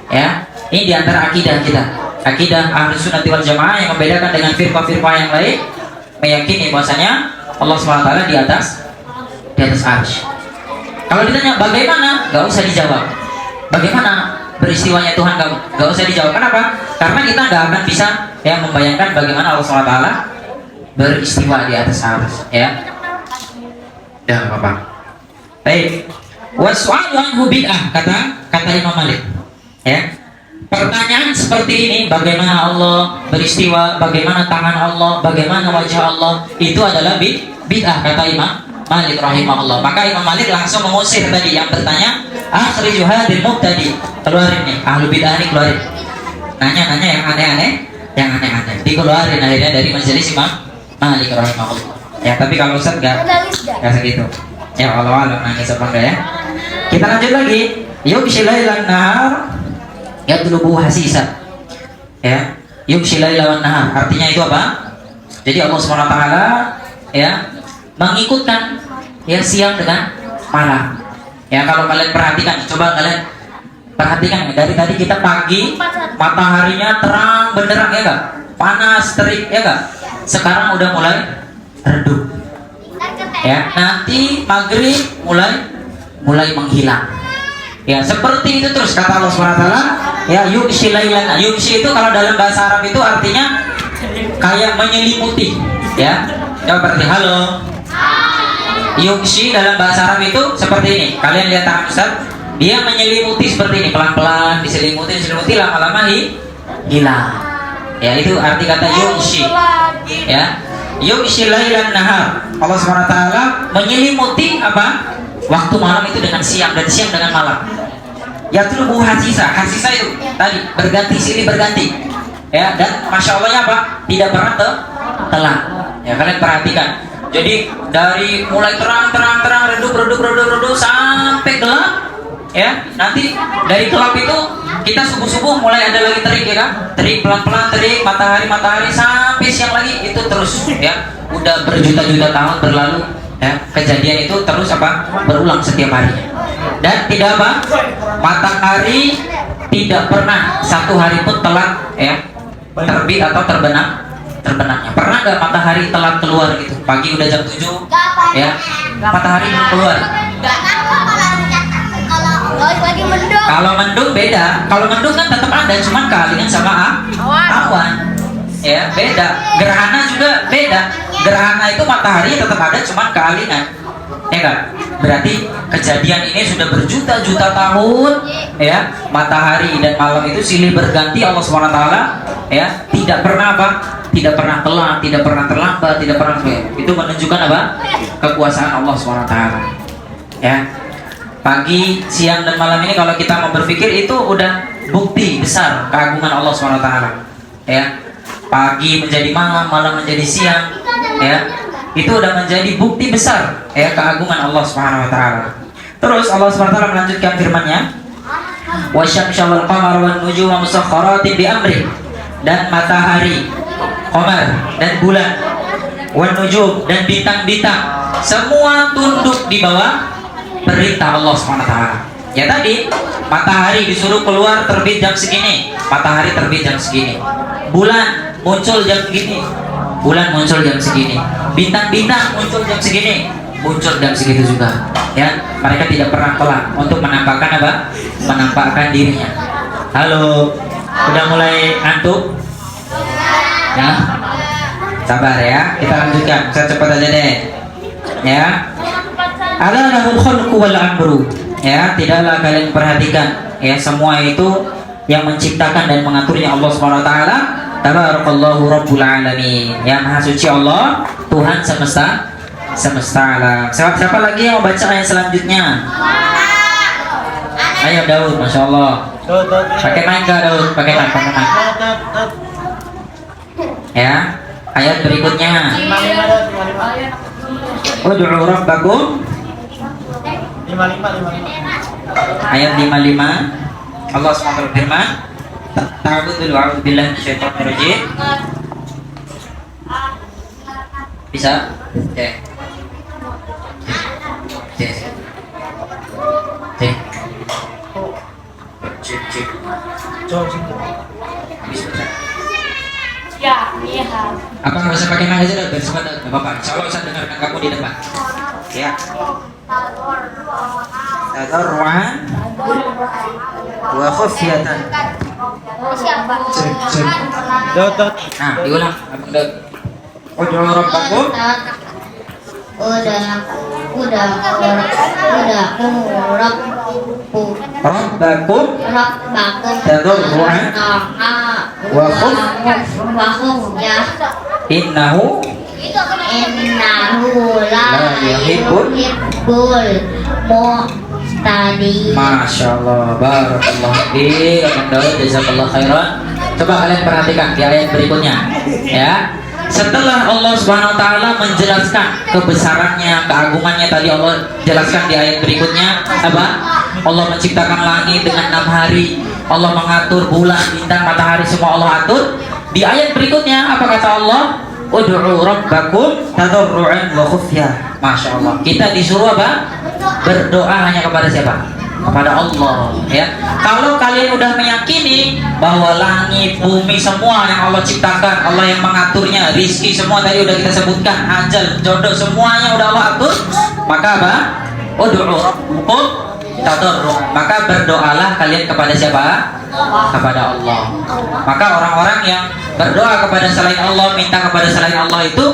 Ya, ini diantara akidah kita, akidah Ahlus Sunnah wal Jamaah yang membedakan dengan firqah-firqah yang lain, meyakini bahwasanya Allah SWT di atas arsy. Kalau ditanya bagaimana, gak usah dijawab. Bagaimana beristiwanya Tuhan, gak usah dijawab. Kenapa? Karena kita gak akan bisa ya membayangkan bagaimana Allah SWT beristiwa di atas arsy. Ya, ya apa-apa. Baik. Was'alu anhu bid'ah, kata Imam Malik. Ya, pertanyaan seperti ini, bagaimana Allah beristiwa, bagaimana tangan Allah, bagaimana wajah Allah, itu adalah bid'ah, kata Imam Malik rahimahullah. Maka Imam Malik langsung mengusir tadi yang bertanya, akhriju hadil mubtadi, keluarin nih ahlu bid'ah ini, keluarin. Nanya yang aneh-aneh, dikeluarin akhirnya dari majelis Imam Malik rahimahullah. Ya, tapi kalau Ustaz enggak segitu. Ya Allah nangis apa enggak ya? Kita lanjut lagi. Yughshi lailan nahar yatlubu hasisa. Ya, yughshi lailan nahar artinya itu apa? Jadi Allah SWT ya mengikutkan ya siang dengan malam. Ya, kalau kalian perhatikan, coba kalian perhatikan dari tadi kita pagi mataharinya terang benderang ya enggak? Panas terik ya enggak? Sekarang udah mulai redup. Ya, nanti maghrib mulai menghilang. Ya, seperti itu terus kata Allah SWT. Ya, yughshi lailan. Yughshi itu kalau dalam bahasa Arab itu artinya kayak menyelimuti. Ya, coba berarti halo. Yughshi dalam bahasa Arab itu seperti ini. Kalian lihat tangan Ustaz, dia menyelimuti seperti ini, pelan-pelan diselimuti lama-lama hilang. Ya, itu arti kata yughshi. Ya, yughshi lailan nahar. Allah SWT menyelimuti apa? Waktu malam itu dengan siang dan siang dengan malam. Yatlubu hasisa. Hasisa itu tadi berganti silih berganti. Ya, dan masya Allahnya apa? Tidak pernah telat. Ya, kalian perhatikan. Jadi dari mulai terang redup sampai gelap. Ya, nanti dari gelap itu kita subuh mulai ada lagi terik ya kan? Terik pelan-pelan, terik matahari sampai siang lagi, itu terus ya. Udah berjuta-juta tahun berlalu ya, kejadian itu terus apa? Berulang setiap hari. Dan tidak apa? Matahari tidak pernah satu hari pun telat ya terbit atau terbenamnya. Pernah nggak matahari telat keluar gitu? Pagi udah jam 7 ya, matahari belum keluar. Lagi mendung. Kalau mendung beda. Kalau mendung kan tetap ada, cuman kealingan sama awan. Ya, beda. Gerhana juga beda. Gerhana itu matahari tetap ada, cuman kealingan. Ya kan? Berarti kejadian ini sudah berjuta-juta tahun ya, matahari dan malam itu silih berganti Allah SWT ya, tidak pernah apa? tidak pernah telat, tidak pernah terlambat, tidak pernah itu menunjukkan apa? Kekuasaan Allah SWT. Ya, pagi, siang dan malam ini kalau kita mau berpikir itu udah bukti besar keagungan Allah SWT. Ya, pagi menjadi malam, malam menjadi siang, ya, itu udah menjadi bukti besar ya keagungan Allah SWT. Terus Allah SWT melanjutkan firman-Nya, wasyamsa wal qamara wan nujuma musakhkharatin bi amri, dan matahari, qamar dan bulan, wan nujum dan bintang-bintang semua tunduk di bawah perintah Allah SWT. Ya tadi matahari disuruh keluar terbit jam segini, matahari terbit jam segini. Bulan muncul jam segini, bulan muncul jam segini. Bintang-bintang muncul jam segini, muncul jam segitu juga. Ya, mereka tidak pernah telat untuk menampakkan apa? Menampakkan dirinya. Halo, udah mulai ngantuk? Ya, sabar ya. Kita lanjutkan. Saya cepat aja deh. Ya. Ala lahul khalqu wal amru. Ya, tidaklah kalian perhatikan ya semua itu yang menciptakan dan mengaturnya Allah SWT. Tabarakallahu rabbul alamin. Ya, maha suci Allah, Tuhan semesta alam. Siapa lagi yang mau baca ayat selanjutnya? Ayo Daud, masya Allah. Pakai mic gak Daud? Pakai mic. Ya, ayat berikutnya. Ud'u rabbakum. 55. Ayat 55. Allah SWT berfirman, ta'budu wa'udzu billahi minasyaitonir rajim. Bisa? Oke. Cek. Ya, iya. Apa nggak usah pakai mic aja dah, biar semua nggak apa-apa. Insya Allah saya dengarkan kamu di depan. Ya. Tadarruan wa khufyatan. Siapa? Daud. Nah, diulang. Abang Daud. Ud'u rabbakum. Rabbakum tadarruan wa khufyah. Innahu la yuhibbul mu'tadin. Masya Allah, barakallahu fiik. Abang Daud, jazakallah khairan. Coba kalian perhatikan di ayat berikutnya, ya. Setelah Allah Subhanahu wa taala menjelaskan kebesarannya, keagungannya, tadi Allah jelaskan di ayat berikutnya apa? Allah menciptakan langit dengan 6 hari, Allah mengatur bulan, bintang, matahari, semua Allah atur. Di ayat berikutnya apa kata Allah? Ud'u rabbakum tadarruan wa khufyah. Masya Allah. Kita disuruh apa? Berdoa hanya kepada siapa? Kepada Allah, ya. Kalau kalian udah meyakini bahwa langit, bumi, semua yang Allah ciptakan, Allah yang mengaturnya, rizki semua tadi udah kita sebutkan, ajal, jodoh, semuanya udah Allah atur, maka apa? Ud'u rabbakum tadarruan. Maka berdoalah kalian kepada siapa? Kepada Allah. Maka orang-orang yang berdoa kepada selain Allah, minta kepada selain Allah itu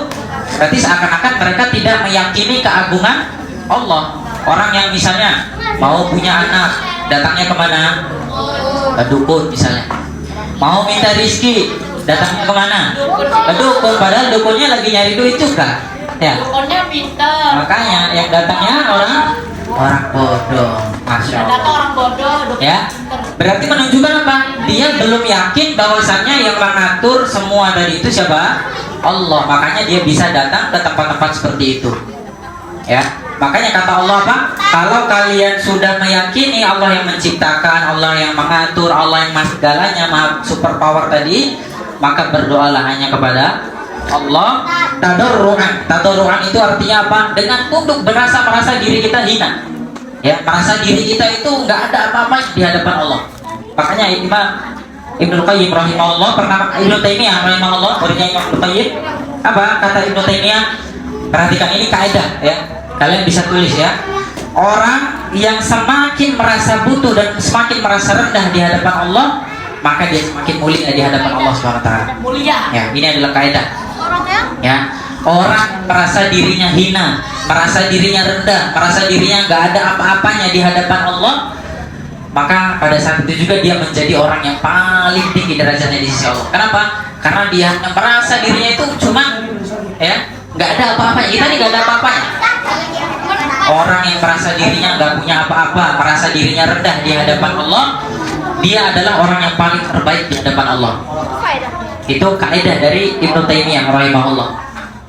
berarti seakan-akan mereka tidak meyakini keagungan Allah. Orang yang misalnya mau punya anak, datangnya kemana? Ke dukun misalnya. Mau minta rizki, datangnya kemana? Ke dukun. Padahal dukunnya lagi nyari duit juga, ya. Dukunnya pintar. Makanya yang datangnya orang bodoh. Masya Allah. Datang orang bodoh, Ya, berarti menunjukkan apa? Dia belum yakin bahwasannya yang mengatur semua tadi itu siapa? Allah. Makanya dia bisa datang ke tempat-tempat seperti itu. Ya, makanya kata Allah apa? Kalau kalian sudah meyakini Allah yang menciptakan, Allah yang mengatur, Allah yang segalanya, maha super power tadi, maka berdoalah hanya kepada Allah. Tadarruan itu artinya apa? Dengan tunduk, merasa diri kita hina. Ya, merasa diri kita itu nggak ada apa-apa di hadapan Allah. Makanya Imam Ibnu Qayyim rahimahullah pernah, Ibnu Taimiyah rahimahullah, muridnya Imam Ibnu Qayyim, apa kata Ibnu Taimiyah? Perhatikan ini kaidah ya. Kalian bisa tulis ya. Orang yang semakin merasa butuh dan semakin merasa rendah di hadapan Allah, maka dia semakin mulia di hadapan Allah SWT. Mulia. Ya, ini adalah kaidah. Ya, orang merasa dirinya hina, merasa dirinya rendah, merasa dirinya nggak ada apa-apanya di hadapan Allah, maka pada saat itu juga dia menjadi orang yang paling tinggi derajatnya di sisi Allah. Kenapa? Karena dia merasa dirinya itu cuma ya nggak ada apa-apanya. Kita nih nggak ada apa-apanya. Orang yang merasa dirinya nggak punya apa-apa, merasa dirinya rendah di hadapan Allah, dia adalah orang yang paling terbaik di hadapan Allah. Itu kaidah dari Ibnu Taimiyah rahimahullah.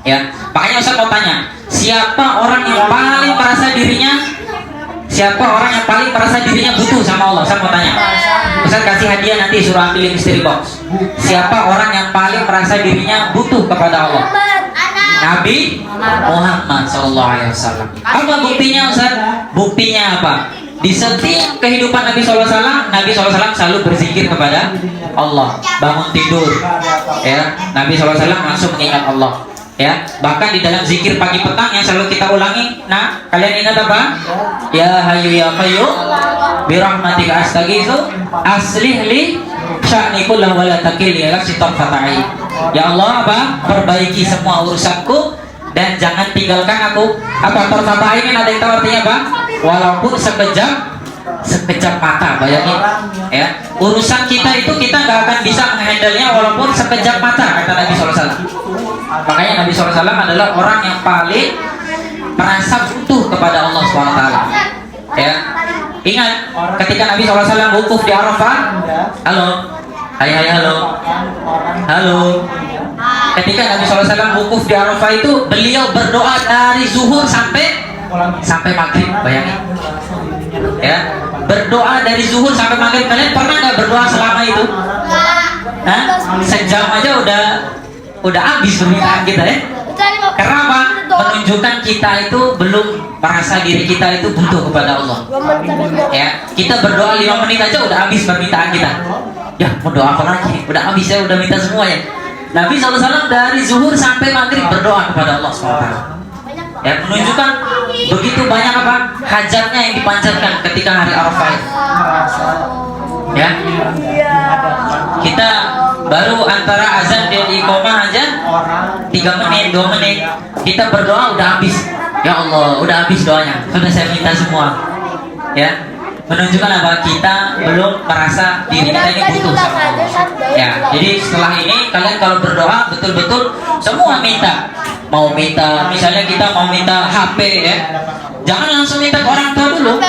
Ya, makanya Ustaz mau tanya, siapa orang yang paling merasa dirinya butuh sama Allah? Saya mau tanya. Ustaz kasih hadiah nanti suruh ambilin mystery box. Siapa orang yang paling merasa dirinya butuh kepada Allah? Nabi Muhammad SAW. Apa buktinya Ustaz? Buktinya apa? Di setiap kehidupan Nabi SAW, Nabi SAW selalu berzikir kepada Allah. Bangun tidur, ya, Nabi SAW langsung mengingat Allah. Ya, bahkan di dalam zikir pagi petang yang selalu kita ulangi. Nah, kalian ingat apa? Ya Hayyu ya Qayyum bi rahmatika astaghitsu aslih li sya'ni kullahu wa la takilni ila sitafata'i. Ya Allah, apa? Perbaiki semua urusanku dan jangan tinggalkan aku. Apa tarfata ini ada yang tahu artinya apa? Walaupun sekejap mata. Bayangin ya, urusan kita itu kita nggak akan bisa menghandle-nya walaupun sekejap mata, kata Nabi SAW. Makanya Nabi SAW adalah orang yang paling merasa butuh kepada Allah SWT. Ya, ingat ketika Nabi SAW wukuf di Arafah. Halo, hai halo. Ketika Nabi SAW wukuf di Arafah itu beliau berdoa dari zuhur sampai maghrib. Bayangin ya, berdoa dari zuhur sampai maghrib. Kalian pernah nggak berdoa selama itu? Hah? Sejam aja udah habis permintaan kita ya. Karena apa? Menunjukkan kita itu belum merasa diri kita itu butuh kepada Allah. Ya, kita berdoa 5 menit aja udah habis permintaan kita. Ya, mau doa apa lagi? Udah habis ya, udah minta semua ya. Nabi SAW dari zuhur sampai maghrib berdoa kepada Allah SWT. Ya, menunjukkan begitu banyak apa hajatnya yang dipanjatkan ketika hari Arafah. Ya, kita baru antara azan dan iqamah aja 3 menit, 2 menit kita berdoa udah habis. Ya Allah, udah habis doanya, sudah saya minta semua. Ya, menunjukkan apa? Kita belum merasa diri kita ini butuh sama Allah. Ya, jadi setelah ini kalian kalau berdoa betul-betul semua minta. Mau minta, misalnya kita mau minta HP ya, jangan langsung minta ke orang tua dulu.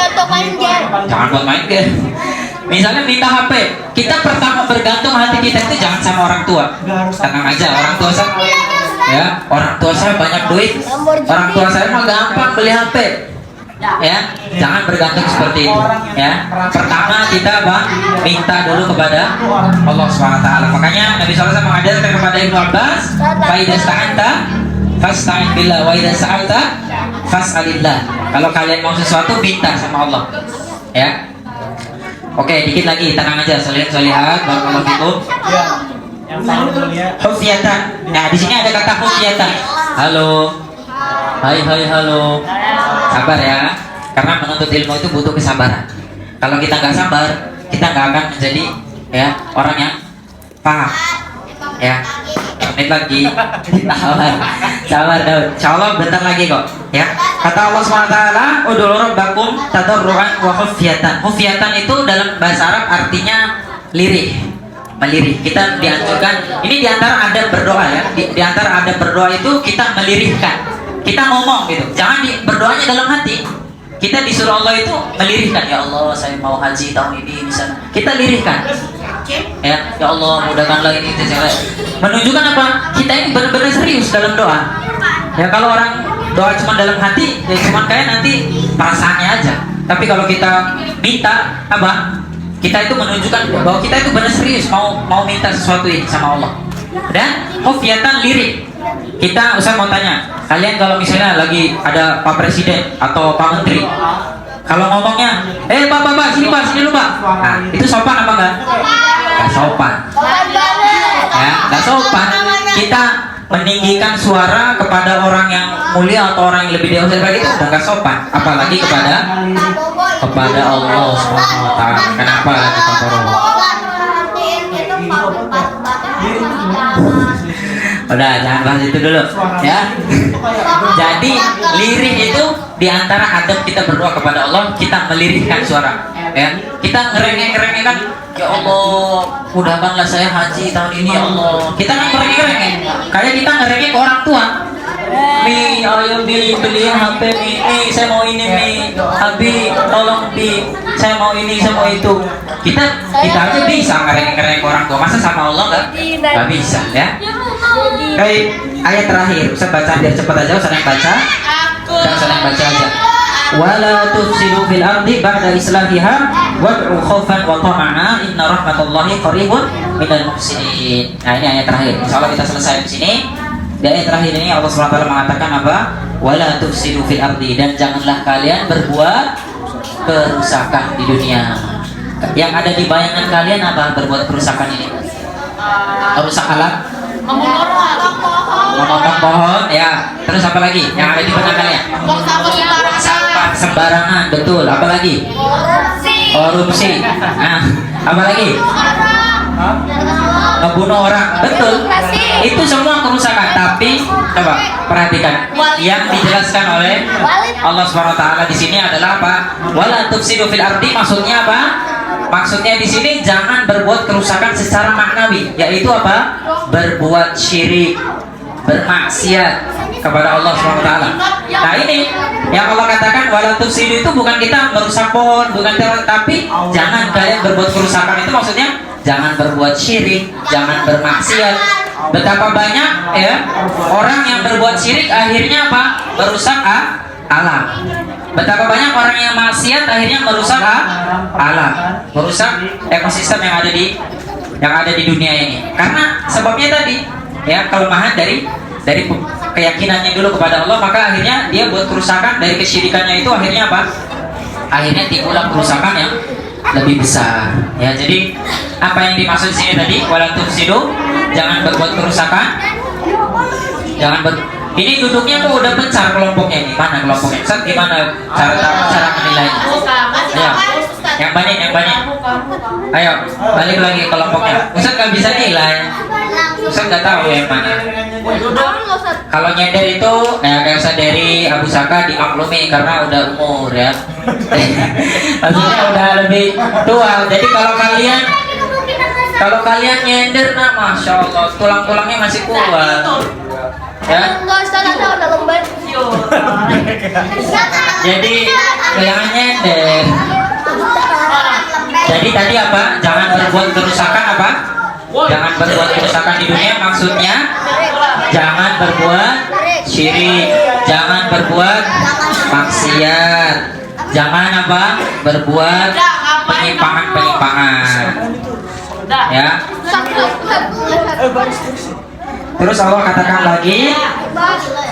Jangan buat main game. Misalnya minta HP, kita pertama bergantung hati kita itu jangan sama orang tua. Tenang aja, orang tua saya, ya, orang tua saya banyak duit, orang tua saya mah gampang beli HP. Ya, jangan bergantung seperti itu. Ya, pertama kita minta dulu kepada Allah SWT. Makanya Nabi SAW mengajarkan kepada Ibnu Abbas, "Faidah sta'anta fasta'in billah wa idza sa'alta fas'alillah." Kalau kalian mau sesuatu minta sama Allah. Ya. Oke, dikit lagi, tenang aja, solihat, barakallahu fikum. Ya, yang paling mulia. Hufiyatan. Nah, di sini ada kata hufiyatan. Halo. Hai, halo. Sabar ya, karena menuntut ilmu itu butuh kesabaran. Kalau kita nggak sabar, kita nggak akan menjadi ya orang yang paham. Ya, menit lagi. Sabar Daud. Insyaallah bentar lagi kok. Ya, kata Allah SWT, "Ud'u rabbakum tadarruan wa khufyatan." Khufyatan itu dalam bahasa Arab artinya lirih, melirih. Kita dianjurkan, ini diantara adab berdoa ya. Diantara adab berdoa itu kita melirihkan. Kita ngomong gitu, jangan berdoanya dalam hati. Kita disuruh Allah itu melirihkan, ya Allah saya mau haji tahun ini misalnya. Kita lirihkan. Ya Allah mudahkanlah ini itu. Menunjukkan apa? Kita ini benar-benar serius dalam doa. Ya kalau orang doa cuma dalam hati, ya cuma kayak nanti perasaannya aja. Tapi kalau kita minta apa? Kita itu menunjukkan bahwa kita itu benar serius mau minta sesuatu ini sama Allah. Dan khufyatan lirik. Kita usah mau tanya, kalian kalau misalnya lagi ada Pak Presiden atau Pak Menteri, kalau ngomongnya, Pak, sini dulu Pak. Nah, itu sopan apa enggak? Enggak sopan. Ya, enggak sopan. Kita meninggikan suara kepada orang yang mulia atau orang yang lebih dewasa dari itu udah enggak sopan, apalagi kepada Allah Subhanahu wa taala. Kenapa lagi Pak? Udah, jangan bahas itu dulu ya. Jadi lirih itu diantara adab kita berdoa kepada Allah, kita melirihkan suara Ya, kita ngerengek kan, ya Allah, mudahkanlah saya haji tahun ini ya Allah. Kita kan ngerengek, kayak kita ngerengek ke orang tua. Mi, ayo beliin HP ini, saya mau ini Mi, Abi, tolong Bi, saya mau ini, saya mau itu. Kita aja bisa ngerengek ke orang tua, masa sama Allah nggak bisa ya? Baik, ayat terakhir, Ustaz baca biar cepat aja, Ustaz yang baca, dan Ustaz yang baca aja. Wala tufsidu fil ardi ba'da islahiha wad'u khaufan wa tama'a inna rahmatallahi qaribun minal muhsinin. Nah, ini ayat terakhir. Insyaallah kita selesai di sini. Di ayat terakhir ini Allah SWT mengatakan apa? Wala tufsidu fil ardi, dan janganlah kalian berbuat kerusakan di dunia. Yang ada di bayangan kalian apa berbuat kerusakan ini? Merusak alam, memotong pohon, ya. Terus apa lagi? Yang ada di benak kalian? Buang sampah sembarangan, betul. Apa lagi? Korupsi. Nah, apa lagi? Ngebunuh orang, betul. Itu semua kerusakan. Tapi coba perhatikan, yang dijelaskan oleh Allah SWT di sini adalah apa? Wala tufsidu fil ardi, maksudnya apa? Maksudnya di sini jangan berbuat kerusakan secara maknawi, yaitu apa? Berbuat syirik, bermaksiat kepada Allah SWT. Nah, ini yang Allah katakan wala tufsidu itu bukan kita merusak pohon, bukan tapi jangan kalian berbuat kerusakan. Itu maksudnya jangan berbuat syirik, jangan bermaksiat. Betapa banyak ya orang yang berbuat syirik akhirnya apa? Merusak alam. Betapa banyak orang yang maksiat akhirnya merusak alam, merusak ekosistem yang ada di dunia ini. Karena sebabnya tadi ya kelemahan dari keyakinannya dulu kepada Allah, maka akhirnya dia buat kerusakan dari kesyirikannya itu, akhirnya apa? Akhirnya timbullah kerusakan yang lebih besar. Ya, jadi apa yang dimaksud sini tadi? Wala tufsidu, jangan berbuat kerusakan. Ini duduknya kok udah pencar kelompoknya ini. Mana kelompoknya? Ustaz, gimana cara menilainya? Ayo, yang banyak. Ayo, balik lagi kelompoknya. Ustaz nggak bisa nilai. Ustaz nggak tahu yang mana. Kalau nyender itu, kayak Ustaz dari Abu Saka dimaklumi karena udah umur ya. Maksudnya udah lebih tua. Jadi kalau kalian nyender, nah masya Allah, tulang-tulangnya masih kuat. Ya. Jadi jangan nyender. Jadi tadi apa? Jangan berbuat kerusakan apa? Jangan berbuat kerusakan di dunia, maksudnya jangan berbuat syirik, jangan berbuat maksiat, jangan apa? Berbuat penyimpangan. Ya. Terus Allah katakan lagi,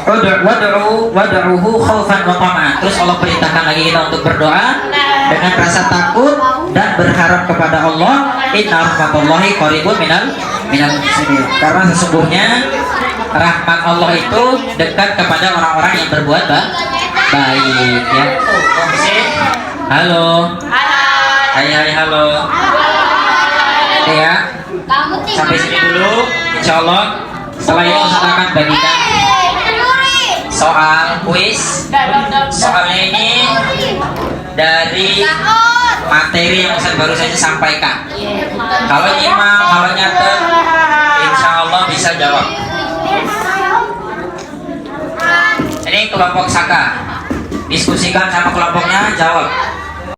wad'uhu khaufan wa tama'an. Terus Allah perintahkan lagi kita untuk berdoa dengan rasa takut dan berharap kepada Allah. Inna rahmatallahi qaribun minal muhsinin. Karena sesungguhnya rahmat Allah itu dekat kepada orang-orang yang berbuat baik ya. Halo. Hai halo. Ya. Sampai sini dulu, insyaallah. Setelah itu Ustaz akan bagikan soal kuis. Soalnya ini dari materi yang Ustaz baru saja sampaikan. Kalau nyimak, kalau nyatet, insya Allah bisa jawab. Ini kelompok Saka, diskusikan sama kelompoknya, jawab.